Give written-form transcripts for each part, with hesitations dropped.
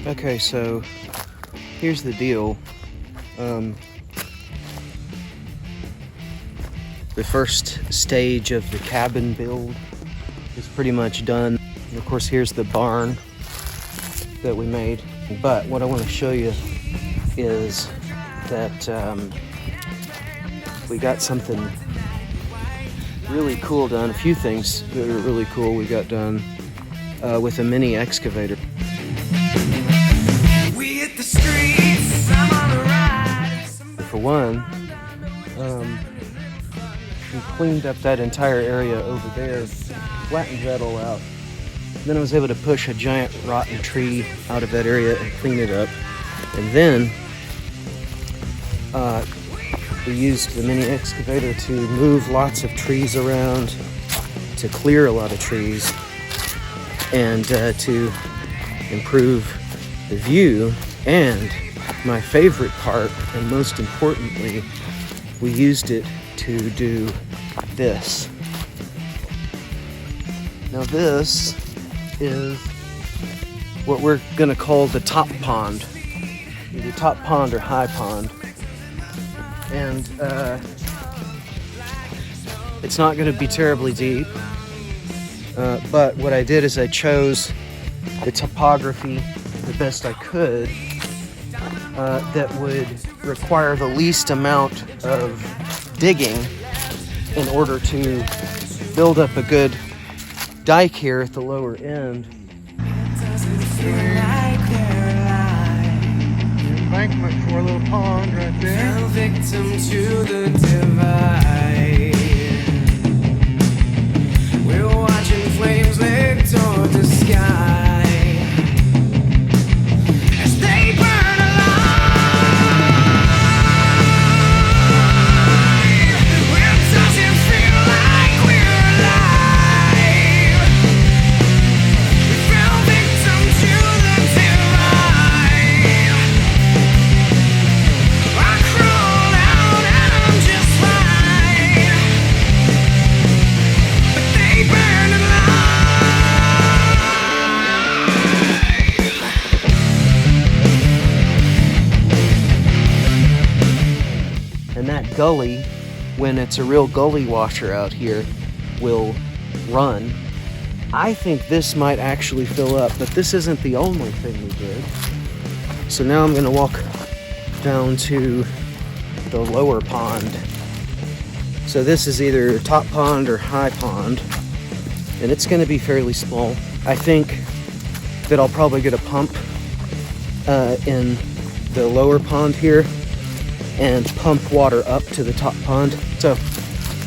Okay, so here's the deal. The first stage of the cabin build is pretty much done. And of course, here's the barn that we made. But what I want to show you is that we got something really cool done. A few things that are really cool we got done with a mini excavator. We hit the streets, I'm on a ride. For one, we cleaned up that entire area over there, flattened that all out. Then I was able to push a giant rotten tree out of that area and clean it up. And then we used the mini excavator to move lots of trees around, to clear a lot of trees, and to improve the view. And my favorite part, and most importantly, we used it to do this. Now this is what we're gonna call the top pond, either top pond or high pond. And it's not gonna be terribly deep, but what I did is I chose the topography the best I could that would require the least amount of digging in order to build up a good dike here at the lower end. Embankment for a little pond right there. Fell victim to the divide. We're watching flames lick toward the sky as they burn alive. Where does it feel like we're alive? We fell victim to the divide. I crawled out and I'm just fine, but they burn alive. And that gully, when it's a real gully washer out here, will run. I think this might actually fill up, but this isn't the only thing we did. So now I'm gonna walk down to the lower pond. So this is either top pond or high pond, and it's gonna be fairly small. I think that I'll probably get a pump in the lower pond here and pump water up to the top pond. So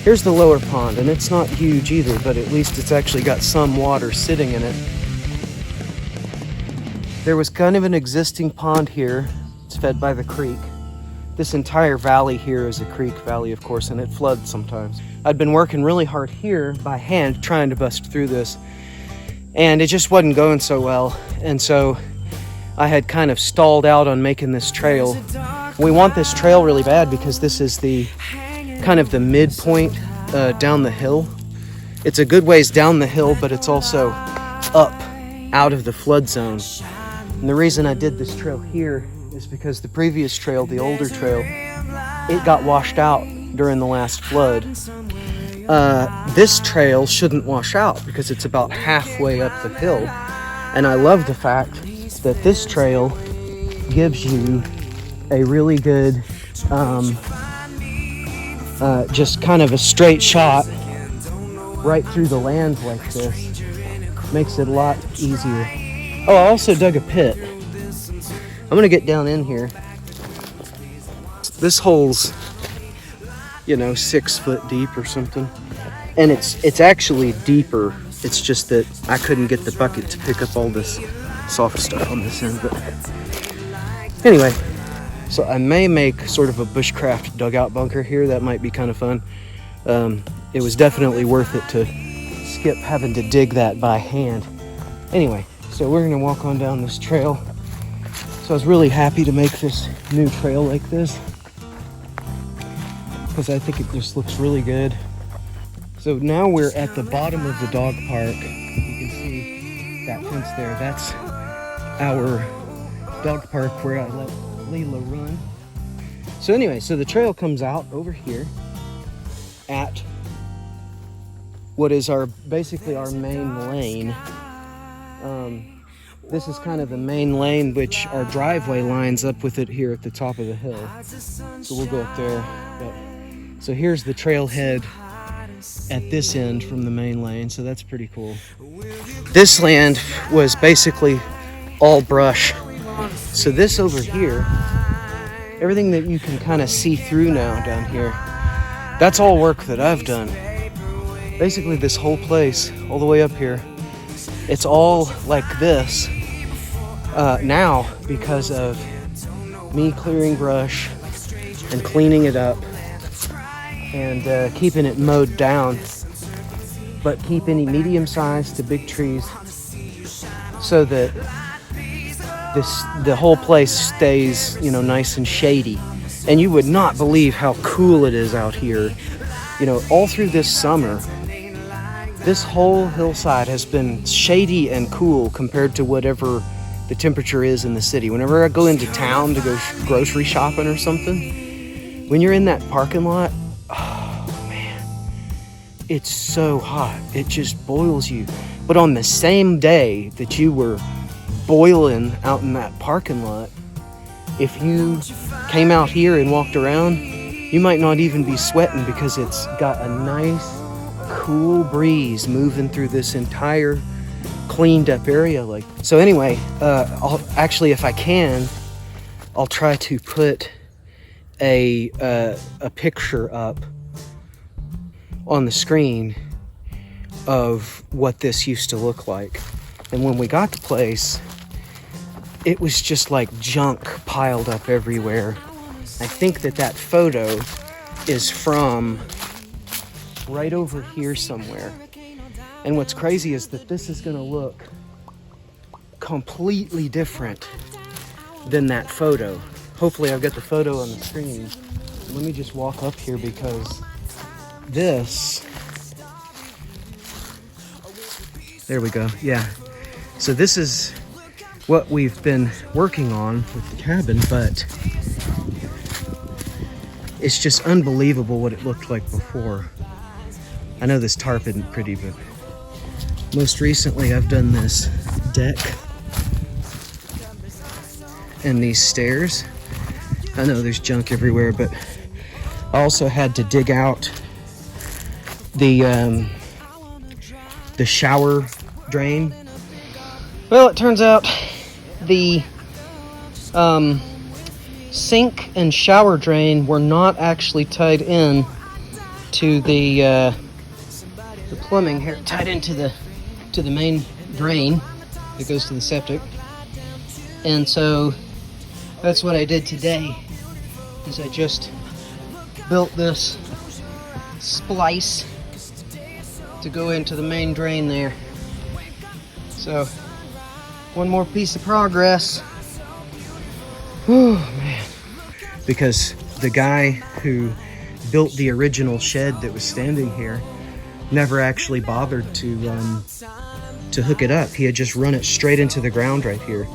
here's the lower pond, and it's not huge either, but at least it's actually got some water sitting in it. There was kind of an existing pond here. It's fed by the creek. This entire valley here is a creek valley, of course, and it floods sometimes. I'd been working really hard here by hand trying to bust through this, and it just wasn't going so well. And so I had kind of stalled out on making this trail. We want this trail really bad because this is the kind of the midpoint down the hill. It's a good ways down the hill, but it's also up out of the flood zone. And the reason I did this trail here is because the previous trail, the older trail, it got washed out during the last flood. This trail shouldn't wash out because it's about halfway up the hill. And I love the fact that this trail gives you a really good, just kind of a straight shot right through the land like this. Makes it a lot easier. Oh, I also dug a pit. I'm gonna get down in here. This hole's, 6 foot deep or something. And it's actually deeper. It's just that I couldn't get the bucket to pick up all this soft stuff on this end. But anyway, so I may make sort of a bushcraft dugout bunker here. That might be kind of fun. It was definitely worth it to skip having to dig that by hand. Anyway, so we're gonna walk on down this trail. So I was really happy to make this new trail like this because I think it just looks really good. So now we're at the bottom of the dog park. You can see that fence there. That's our dog park where I let Leela run. So anyway, so the trail comes out over here at what is basically our main lane. This is kind of the main lane, which our driveway lines up with it here at the top of the hill. So we'll go up there. So here's the trailhead at this end from the main lane, so that's pretty cool. This land was basically all brush. So this over here, everything that you can kind of see through now down here, that's all work that I've done. Basically this whole place, all the way up here, it's all like this now because of me clearing brush and cleaning it up and keeping it mowed down, but keep any medium-sized to big trees so that the whole place stays, you know, nice and shady. And you would not believe how cool it is out here. You know, all through this summer, this whole hillside has been shady and cool compared to whatever the temperature is in the city. Whenever I go into town to go grocery shopping or something, when you're in that parking lot, oh man, it's so hot. It just boils you. But on the same day that you were boiling out in that parking lot, if you came out here and walked around, you might not even be sweating because it's got a nice cool breeze moving through this entire cleaned up area. Like, so anyway, I'll actually, if I can, I'll try to put a picture up on the screen of what this used to look like. And when we got the place, it was just like junk piled up everywhere. I think that photo is from right over here somewhere. And what's crazy is that this is gonna look completely different than that photo. Hopefully I've got the photo on the screen. Let me just walk up here because this, there we go, yeah. So this is what we've been working on with the cabin, but it's just unbelievable what it looked like before. I know this tarp isn't pretty, but most recently I've done this deck and these stairs. I know there's junk everywhere, but I also had to dig out the shower drain. Well, it turns out the sink and shower drain were not actually tied in to the plumbing here, tied into the main drain that goes to the septic. And so that's what I did today, is I just built this splice to go into the main drain there. So one more piece of progress. Oh man. Because the guy who built the original shed that was standing here never actually bothered to hook it up. He had just run it straight into the ground right here.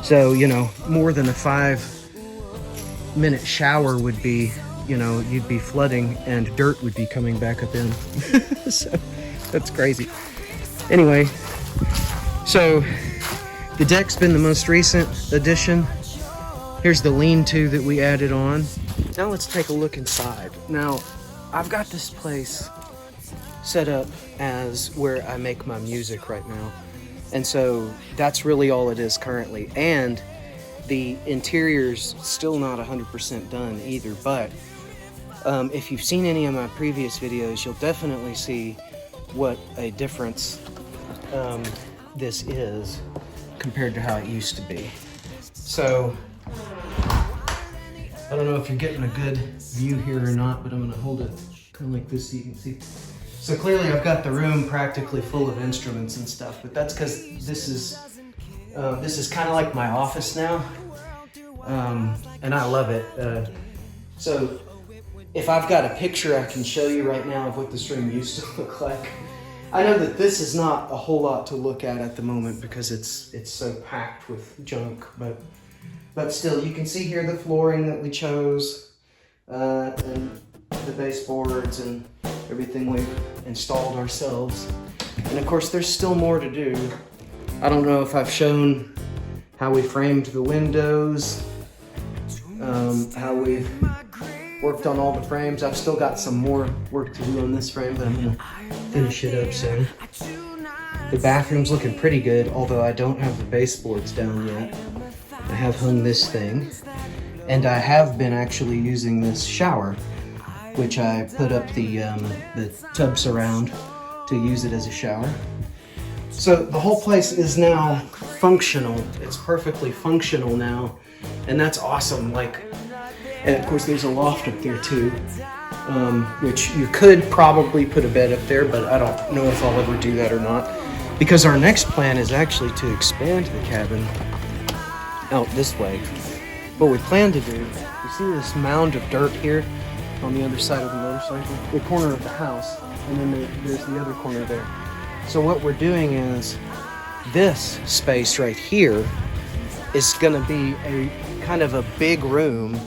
So, you know, more than a 5-minute shower would be, you know, you'd be flooding and dirt would be coming back up in. So that's crazy. Anyway, so the deck's been the most recent addition. Here's the lean-to that we added on. Now let's take a look inside. Now, I've got this place set up as where I make my music right now. And so that's really all it is currently. And the interior's still not 100% done either, but if you've seen any of my previous videos, you'll definitely see what a difference this is compared to how it used to be. So I don't know if you're getting a good view here or not, but I'm gonna hold it kind of like this so you can see. So clearly I've got the room practically full of instruments and stuff, but that's because this is kind of like my office now, and I love it. So if I've got a picture I can show you right now of what this room used to look like. I know that this is not a whole lot to look at the moment because it's so packed with junk, but But still, you can see here the flooring that we chose, and the baseboards and everything we've installed ourselves. And of course, there's still more to do. I don't know if I've shown how we framed the windows, how we've worked on all the frames. I've still got some more work to do on this frame, but I'm gonna finish it up soon. The bathroom's looking pretty good, although I don't have the baseboards down yet. I have hung this thing, and I have been actually using this shower, which I put up the tub surround to use it as a shower. So the whole place is now functional. It's perfectly functional now, and that's awesome. And of course there's a loft up there too, which you could probably put a bed up there, but I don't know if I'll ever do that or not, because our next plan is actually to expand the cabin out this way. What we plan to do, you see this mound of dirt here on the other side of the motorcycle, the corner of the house, and then there's the other corner there. So what we're doing is, this space right here is gonna be a kind of a big room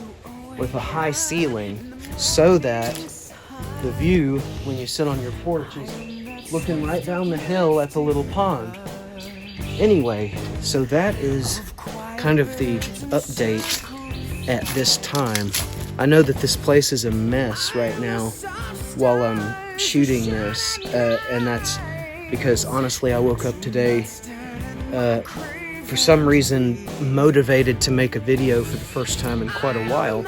with a high ceiling, so that the view when you sit on your porch is looking right down the hill at the little pond. Anyway, so that is kind of the update at this time. I know that this place is a mess right now while I'm shooting this, and that's because honestly I woke up today for some reason motivated to make a video for the first time in quite a while,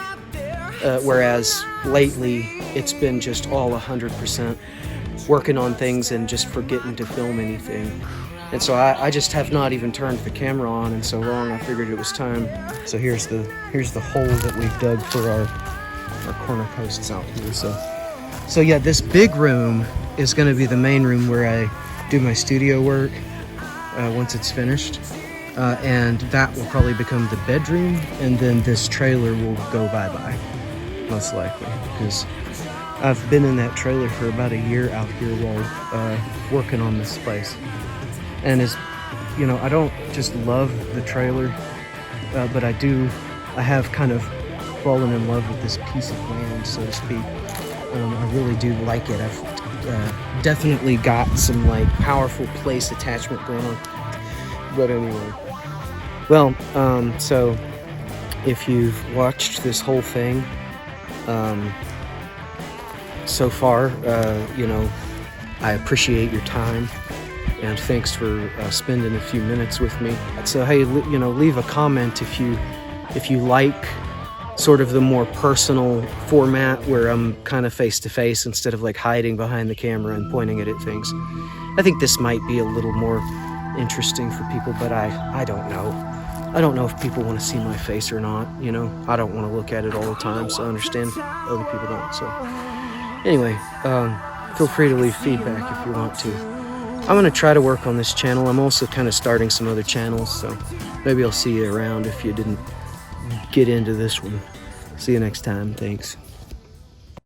whereas lately it's been just all 100% working on things and just forgetting to film anything. And so I just have not even turned the camera on in so long. I figured it was time. So here's the hole that we've dug for our corner posts out here. So yeah, this big room is going to be the main room where I do my studio work once it's finished, and that will probably become the bedroom, and then this trailer will go bye-bye, most likely, because I've been in that trailer for about a year out here while working on this place. And as you know, I don't just love the trailer, but I have kind of fallen in love with this piece of land, so to speak. I really do like it. I've definitely got some powerful place attachment going on. But anyway, well, so if you've watched this whole thing so far, I appreciate your time. And thanks for spending a few minutes with me. So hey, leave a comment if you like sort of the more personal format where I'm kind of face to face instead of hiding behind the camera and pointing it at things. I think this might be a little more interesting for people, but I don't know. I don't know if people want to see my face or not. I don't want to look at it all the time, so I understand other people don't. So anyway, feel free to leave feedback if you want to. I'm going to try to work on this channel. I'm also kind of starting some other channels, so maybe I'll see you around if you didn't get into this one. See you next time. Thanks.